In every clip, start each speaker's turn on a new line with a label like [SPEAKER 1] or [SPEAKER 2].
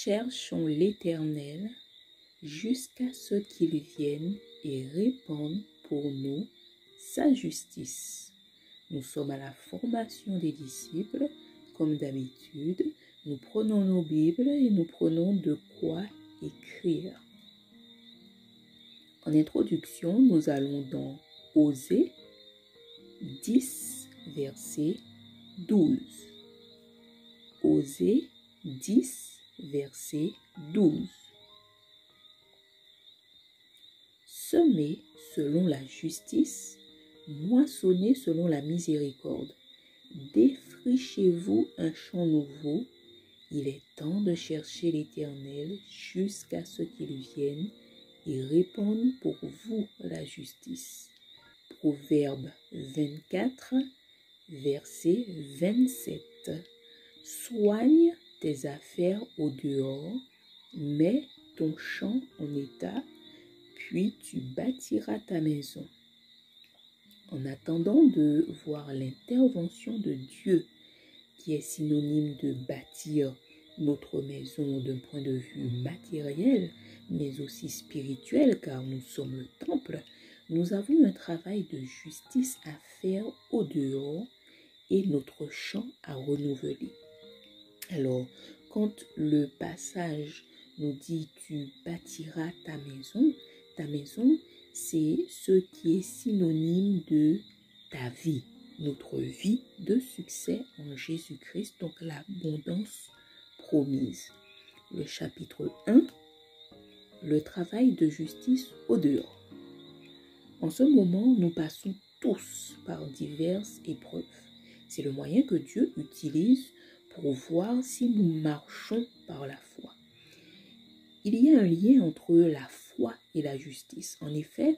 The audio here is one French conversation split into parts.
[SPEAKER 1] cherchons l'Éternel jusqu'à ce qu'il vienne et répande pour nous sa justice. Nous sommes à la formation des disciples. Comme d'habitude, nous prenons nos Bibles et nous prenons de quoi écrire. En introduction, nous allons dans Osée 10, verset 12. Osée 10, verset 12. Semez selon la justice, moissonnez selon la miséricorde. Défrichez-vous un champ nouveau. Il est temps de chercher l'Éternel jusqu'à ce qu'il vienne et répande pour vous la justice. Proverbe 24, verset 27. Soigne tes affaires au dehors, mets ton champ en état, puis tu bâtiras ta maison. En attendant de voir l'intervention de Dieu, qui est synonyme de bâtir notre maison d'un point de vue matériel, mais aussi spirituel, car nous sommes le temple, nous avons un travail de justice à faire au dehors et notre champ à renouveler. Alors, quand le passage nous dit « tu bâtiras ta maison, c'est ce qui est synonyme de ta vie, notre vie de succès en Jésus-Christ, donc l'abondance promise. Le chapitre 1, le travail de justice au dehors. En ce moment, nous passons tous par diverses épreuves. C'est le moyen que Dieu utilise pour voir si nous marchons par la foi. Il y a un lien entre la foi et la justice. En effet,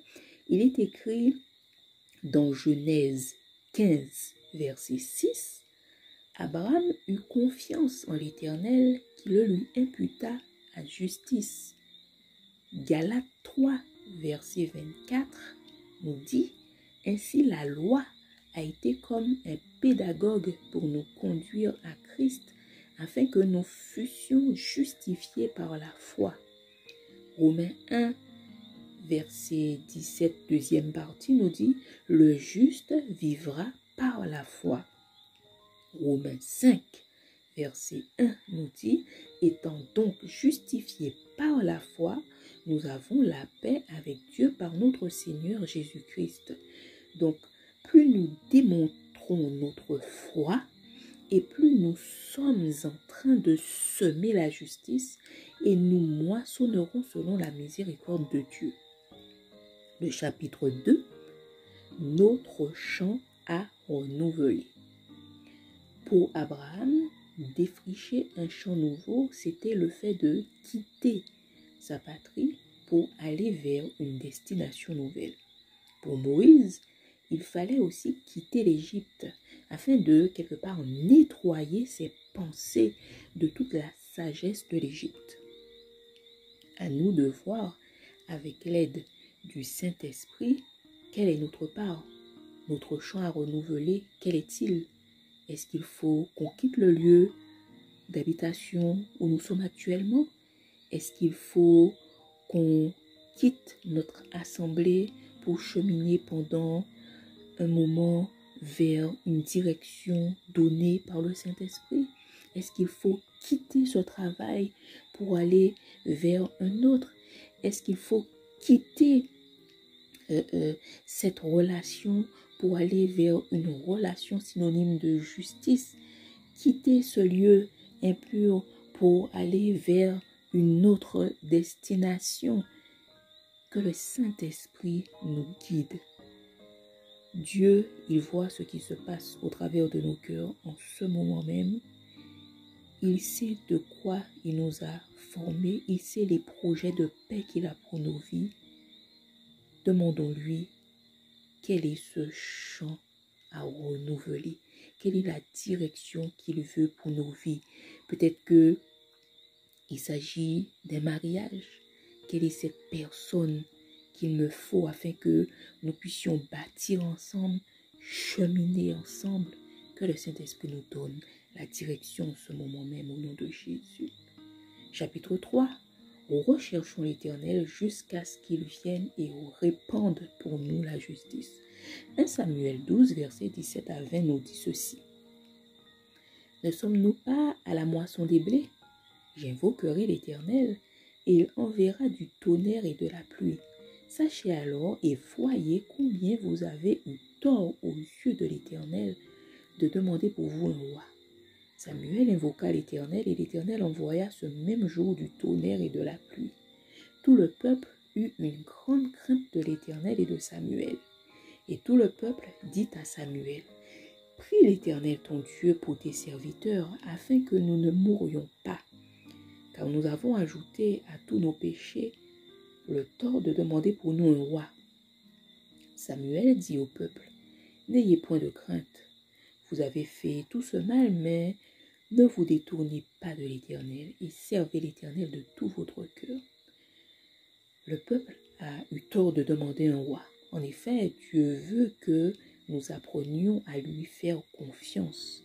[SPEAKER 1] il est écrit dans Genèse 15, verset 6, « Abraham eut confiance en l'Éternel qui le lui imputa à justice. » Galates 3, verset 24 nous dit, « Ainsi la loi a été comme un pédagogue pour nous conduire à Christ, afin que nous fussions justifiés par la foi. » Romains 1, verset 17, deuxième partie, nous dit « Le juste vivra par la foi. » Romains 5, verset 1 nous dit « Étant donc justifiés par la foi, nous avons la paix avec Dieu par notre Seigneur Jésus-Christ. » Donc, plus nous démontrons notre foi, et plus nous sommes en train de semer la justice et nous moissonnerons selon la miséricorde de Dieu. Le chapitre 2, notre champ à renouveler. Pour Abraham, défricher un champ nouveau, c'était le fait de quitter sa patrie pour aller vers une destination nouvelle. Pour Moïse, il fallait aussi quitter l'Égypte afin de, quelque part, nettoyer ses pensées de toute la sagesse de l'Égypte. À nous de voir, avec l'aide du Saint-Esprit, quelle est notre part, notre champ à renouveler, quel est-il? Est-ce qu'il faut qu'on quitte le lieu d'habitation où nous sommes actuellement? Est-ce qu'il faut qu'on quitte notre assemblée pour cheminer pendant un moment vers une direction donnée par le Saint-Esprit? Est-ce qu'il faut quitter ce travail pour aller vers un autre? Est-ce qu'il faut quitter cette relation pour aller vers une relation synonyme de justice? Quitter ce lieu impur pour aller vers une autre destination? Que le Saint-Esprit nous guide. Dieu, il voit ce qui se passe au travers de nos cœurs en ce moment même. Il sait de quoi il nous a formés. Il sait les projets de paix qu'il a pour nos vies. Demandons-lui quel est ce champ à renouveler. Quelle est la direction qu'il veut pour nos vies. Peut-être qu'il s'agit d'un mariage. Quelle est cette personne qu'il me faut afin que nous puissions bâtir ensemble, cheminer ensemble, que le Saint-Esprit nous donne la direction en ce moment même au nom de Jésus. Chapitre 3. Recherchons l'Éternel jusqu'à ce qu'il vienne et répande pour nous la justice. 1 Samuel 12, versets 17 à 20 nous dit ceci. Ne sommes-nous pas à la moisson des blés? J'invoquerai l'Éternel, et il enverra du tonnerre et de la pluie. Sachez alors et voyez combien vous avez eu tort aux yeux de l'Éternel de demander pour vous un roi. Samuel invoqua l'Éternel, et l'Éternel envoya ce même jour du tonnerre et de la pluie. Tout le peuple eut une grande crainte de l'Éternel et de Samuel. Et tout le peuple dit à Samuel, « Prie l'Éternel ton Dieu pour tes serviteurs, afin que nous ne mourions pas, car nous avons ajouté à tous nos péchés le tort de demander pour nous un roi. » Samuel dit au peuple, « N'ayez point de crainte. Vous avez fait tout ce mal, mais ne vous détournez pas de l'Éternel et servez l'Éternel de tout votre cœur. » Le peuple a eu tort de demander un roi. En effet, Dieu veut que nous apprenions à lui faire confiance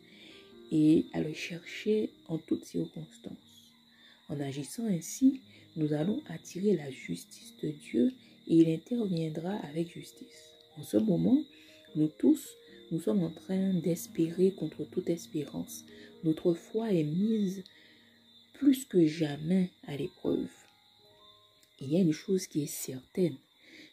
[SPEAKER 1] et à le chercher en toutes circonstances. En agissant ainsi, nous allons attirer la justice de Dieu et il interviendra avec justice. En ce moment, nous tous, nous sommes en train d'espérer contre toute espérance. Notre foi est mise plus que jamais à l'épreuve. Il y a une chose qui est certaine,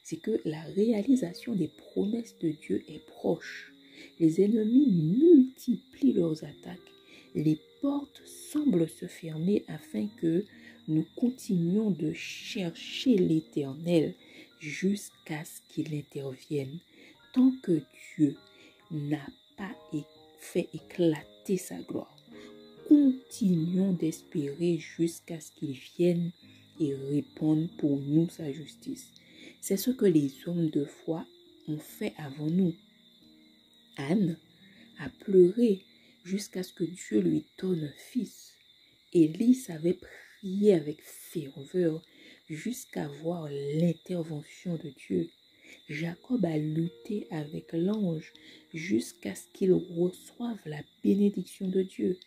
[SPEAKER 1] c'est que la réalisation des promesses de Dieu est proche. Les ennemis multiplient leurs attaques. Les portes semblent se fermer afin que nous continuions de chercher l'Éternel jusqu'à ce qu'il intervienne. Tant que Dieu n'a pas fait éclater sa gloire, continuons d'espérer jusqu'à ce qu'il vienne et répande pour nous sa justice. C'est ce que les hommes de foi ont fait avant nous. Anne a pleuré jusqu'à ce que Dieu lui donne un fils. Élie avait prié avec ferveur jusqu'à voir l'intervention de Dieu. Jacob a lutté avec l'ange jusqu'à ce qu'il reçoive la bénédiction de Dieu.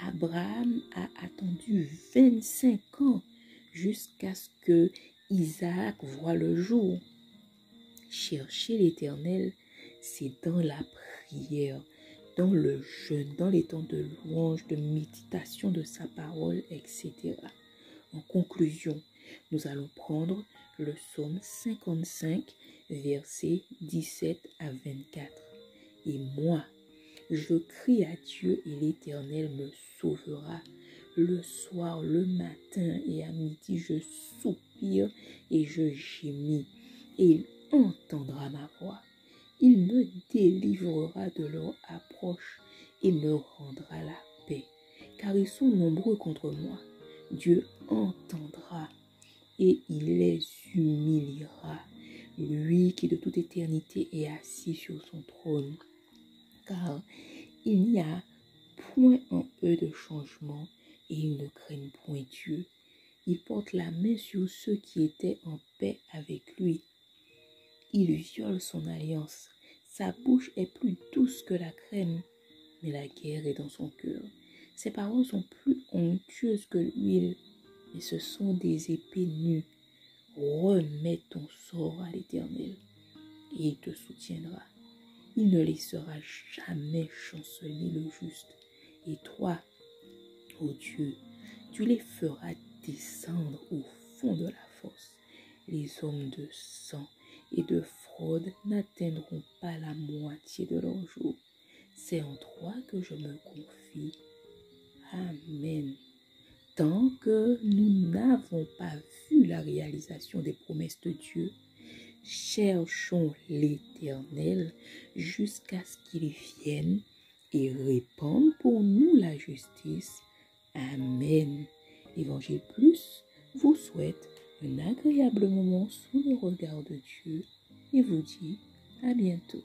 [SPEAKER 1] Abraham a attendu 25 ans jusqu'à ce que Isaac voie le jour. Chercher l'Éternel, c'est dans la prière, dans le jeûne, dans les temps de louange, de méditation de sa parole, etc. En conclusion, nous allons prendre le psaume 55, versets 17 à 24. Et moi, je crie à Dieu et l'Éternel me sauvera. Le soir, le matin et à midi, je soupire et je gémis. Et il entendra ma voix. Il me délivrera de leur approche et me rendra la paix. Car ils sont nombreux contre moi. Dieu entendra et il les humiliera. Lui qui de toute éternité est assis sur son trône. Car il n'y a point en eux de changement et ils ne craignent point Dieu. Il porte la main sur ceux qui étaient en paix avec lui. Il viole son alliance. Sa bouche est plus douce que la crème, mais la guerre est dans son cœur. Ses paroles sont plus onctueuses que l'huile, mais ce sont des épées nues. Remets ton sort à l'Éternel et il te soutiendra. Il ne laissera jamais chanceler le juste. Et toi, ô Dieu, tu les feras descendre au fond de la fosse. Les hommes de sang et de fraude n'atteindront pas la moitié de leur jour. C'est en toi que je me confie. Amen. Tant que nous n'avons pas vu la réalisation des promesses de Dieu, cherchons l'Éternel jusqu'à ce qu'il vienne et répande pour nous la justice. Amen. L'Évangile Plus vous souhaite un agréable moment sous le regard de Dieu et vous dit à bientôt.